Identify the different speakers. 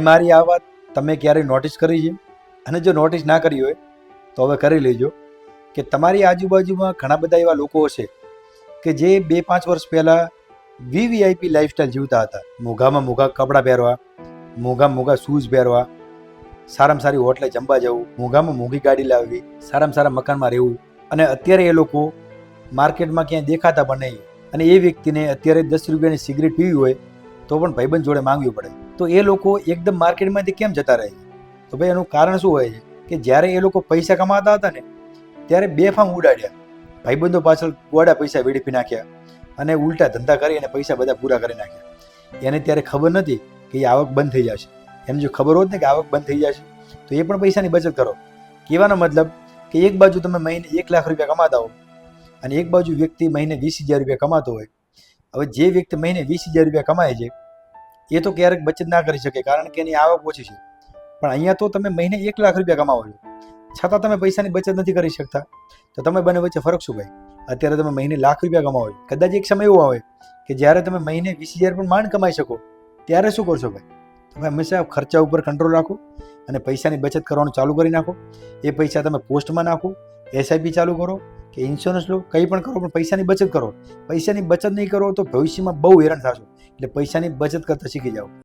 Speaker 1: મારી આ વાત તમે ક્યારેય નોટિસ કરી છે? અને જો નોટિસ ના કરી હોય તો હવે કરી લેજો કે તમારી આજુબાજુમાં ઘણા બધા એવા લોકો હશે કે જે 2-5 વર્ષ પહેલાં વીવીઆઈપી લાઈફસ્ટાઈલ જીવતા હતા. મોંઘામાં મોંઘા કપડાં પહેરવા, મોંઘામાં મોંઘા શૂઝ પહેરવા, સારામાં સારી હોટલે જમવા જવું, મોંઘામાં મોંઘી ગાડી લાવવી, સારામાં સારા મકાનમાં રહેવું. અને અત્યારે એ લોકો માર્કેટમાં ક્યાંય દેખાતા પણ નહીં. અને એ વ્યક્તિને અત્યારે 10 રૂપિયાની સિગરેટ પીવી હોય તો પણ ભાઈબંધ જોડે માંગવી પડે. તો એ લોકો એકદમ માર્કેટમાંથી કેમ જતા રહે છે? તો ભાઈ એનું કારણ શું હોય છે કે જ્યારે એ લોકો પૈસા કમાતા હતા ને ત્યારે બેફામ ઉડાડ્યા, ભાઈબંધો પાછળ ગોળા પૈસા વેડફી નાખ્યા અને ઉલટા ધંધા કરી અને પૈસા બધા પૂરા કરી નાખ્યા. એને ત્યારે ખબર નથી કે એ આવક બંધ થઈ જશે. એને જો ખબર હોત ને કે આવક બંધ થઈ જશે તો એ પણ પૈસાની બચત કરો. કહેવાનો મતલબ કે એક બાજુ તમે મહિને 1 લાખ રૂપિયા કમાતા હો અને એક બાજુ વ્યક્તિ મહિને 20,000 રૂપિયા કમાતો હોય. હવે જે વ્યક્તિ મહિને 20,000 રૂપિયા કમાય છે એ તો ક્યારેક બચત ના કરી શકે કારણ કે એની આવક ઓછી છે. પણ અહીંયા તો તમે મહિને 1 લાખ રૂપિયા કમાવો છો છતાં તમે પૈસાની બચત નથી કરી શકતા. તો તમે બંને વચ્ચે ફરક શું ભાઈ? અત્યારે તમે મહિને લાખ રૂપિયા કમાવો છો, કદાચ એક સમય એવો આવે કે જ્યારે તમે મહિને 20,000 પણ માંડ કમાઈ શકો, ત્યારે શું કરશો ભાઈ? તમે હંમેશા ખર્ચા ઉપર કંટ્રોલ રાખો અને પૈસાની બચત કરવાનું ચાલુ કરી નાખો. એ પૈસા તમે પોસ્ટમાં નાખો, એસઆઈપી ચાલુ કરો કે ઇન્સ્યોરન્સ લો, કંઈ પણ કરો પણ પૈસાની બચત કરો. પૈસાની બચત નહીં કરો તો ભવિષ્યમાં બહુ હેરાન થશો. એટલે પૈસાની બચત કરતા શીખી જાઓ.